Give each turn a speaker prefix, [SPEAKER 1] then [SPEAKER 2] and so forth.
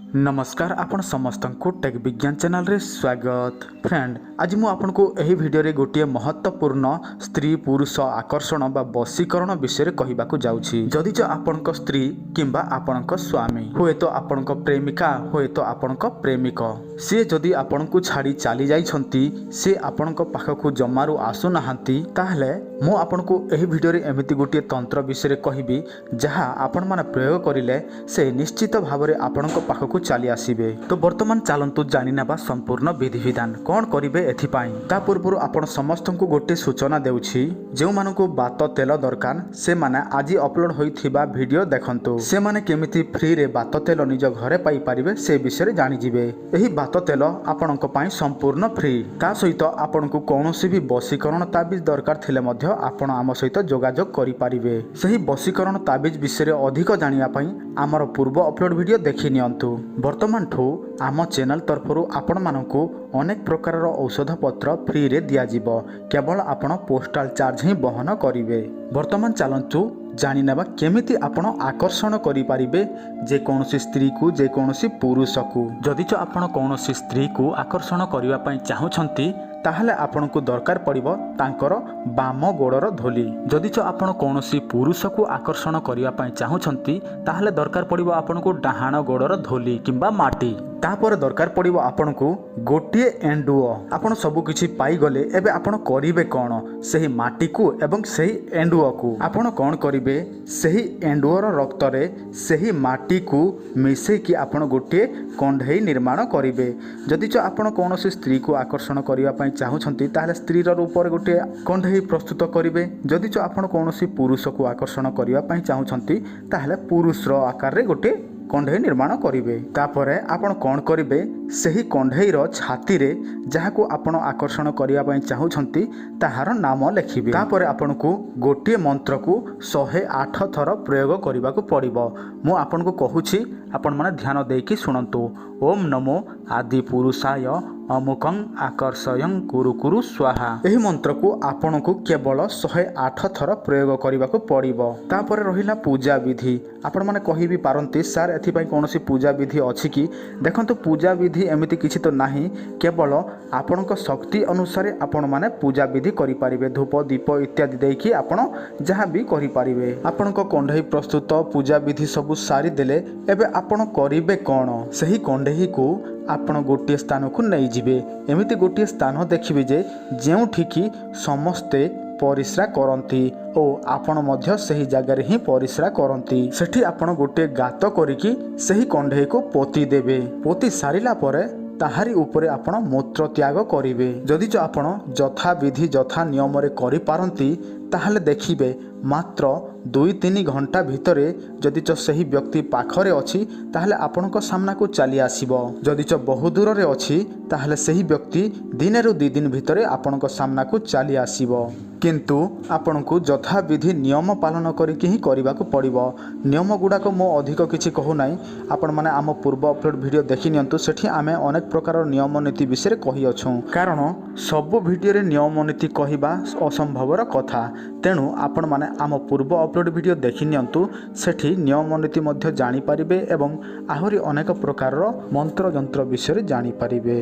[SPEAKER 1] नमस्कार आपण समस्त को टेक विज्ञान चैनल रे स्वागत। फ्रेंड आज मु आपन को एही वीडियो रे गोटे महत्वपूर्ण स्त्री पुरुष आकर्षण बा वशीकरण विषय कहबा को जाउछि। जदि जो आपन को स्त्री किंबा आपन को स्वामी होय तो आपन को प्रेमिका होय तो आपन को प्रेमिक सी जदि आपन को छाड़ी चली जाई छंती से आपन को पाख को जमारू आसु नहांती ताहले मु आपन को एही वीडियो रे एमिति गोटे तंत्र विषय कहबी जहा आपन माने प्रयोग करिले से निश्चित भाव रे आपन को पाख को चली आसीबे। तो वर्तमान चलंतु जानि नेबा संपूर्ण विधि विधान कोन करिवे एथिपाई। ता पूर्व आपण समस्त को गोटे सूचना देउछि जेउ मानको बात तेल दरकार से माने आज अपलोड होइथिबा वीडियो देखंतु से माने केमिति फ्री रे बात तेल निज घरे पाई परिबे से विषय जानि जिवे। एही बात तेल आपनक पई संपूर्ण फ्री। ता सहित आपनको कोनोसी भी वशीकरण ताबिज दरकार थिले मध्य आपण आम सहित जोगाजोग करि परिबे। सही वशीकरण ताबिज विषय अधिक जानिया पई आमर पूर्व अपलोड वीडियो देखि नियंतु। वर्तमान ठू आम चैनल तरफरु आपण मानकु अनेक प्रकार औषध पत्र फ्री रे दिया जिवो। केवल आपण पोस्टल चार्ज ही बहन करिवे। वर्तमान चलंतु जानि नेबा केमिति आपण आकर्षण करि पारिबे जे कोनोसी स्त्री को जे कोनोसी पुरुष को। जदि जो आपण कोनोसी स्त्री को आकर्षण करिवा पई चाहुछंती ताहले आपनको दरकार पड़िबो तांकर बाम गोड़र धोली। जदि जो आपण कोनोसी पुरुष को आकर्षण करिवा पई चाहुछंती ताहले दरकार पड़िबो आपनको डाहाण गोड़र धोली किंबा माटी। तापर दरकार पड़िबो आपनको गोटिए एंडुओ। आपण सब किछि पाई गले एबे आपण करिवे कोन सही माटी को एवं सही एंडुओ को आपण कोन करिवे सही एंडुओर रक्त रे सही माटी को मिसै कि आपण गोटिए कंढई निर्माण करिवे। जदि जो आपण कोनोसी स्त्री को आकर्षण करिवा पई चाहुछंती ताहले स्त्री रो रूप रे गोटे कंढई प्रस्तुत करिवे। जदि जो आपण कोनोसी पुरुष को आकर्षण करिवा पई चाहुछंती ताहले पुरुष रो आकार रे गोटे कंढई निर्माण करिवे। तापरे आपण कोन करिवे सही कंढई रो छाती रे जहा को आपण आकर्षण करिया पई चाहुछंती ताहार नाम लेखिबे। तापरे आपण को गोटे मंत्र को 108 थर प्रयोग करिबा को पड़िबो। मु आपण को कहूछि आपण माने ध्यान देकी सुनंतु। ओम नमो आदि पुरुषाय अमुकं आकर्षयं कुरु कुरु स्वाहा। एही मंत्र को आपण को केवल 108 थर प्रयोग करिबा को पड़िबो। तापर रहिला पूजा विधि। आपण माने कहि भी पारंती सर एथि पई कोनोसी पूजा विधि अछि कि देखंतु पूजा विधि एमिति किछि तो नाही केवल आपणक शक्ति अनुसार आपण माने पूजा विधि करि पारिबे। धूप दीप इत्यादि देकी आपण जहा भी करि पारिबे। आपणक कंढई प्रस्तुत पूजा विधि सब सारी देले एबे आपण करिबे कोन सही कंढई को आपण गोटे स्थान को नहीं जिबे। एमिति गोटे स्थान देखिबे जे जेउठी कि समस्ते परिश्रा करती और आपण मध्य सही जगह ही परिश्रा करती सेठी आपण गोटे गात करिकी सही कंढई को पोती देबे। पोती सारिला परे ताहारी उपरे आपण मूत्र त्याग करिवे। जदि जो आपण जथा विधि जथा नियम रे करि पारंती ताहले देखिबे मात्र 2-3 घंटा भितरे जदि जो सही व्यक्ति पाखरे अछि ताहले आपणक सामना को चली आसीबो। जदि जो बहु दूर रे अछि ताहले सही व्यक्ति दिन रु 2 दिन भितरे आपणक सामना को चली आसीबो। किंतु आपणको जथा विधि नियम पालन करिकि ही करबा को पड़िबो। नियम गुडा को मो अधिक किछि कहू नाही। आपण माने आम पूर्व अपलोड वीडियो देखि नियंतु सेठी आमे अनेक प्रकार नियम नीति विषय कहि अछू। कारण सब वीडियो रे नियम नीति कहिबा असंभवर कथा। तेणु आपण माने आम पूर्व अपलोड वीडियो देखि नियंतु सेठी नियम नीति मध्य जानि परिबे एवं आहुरी अनेक प्रकार मंत्र जंत्र विषय जानि परिबे।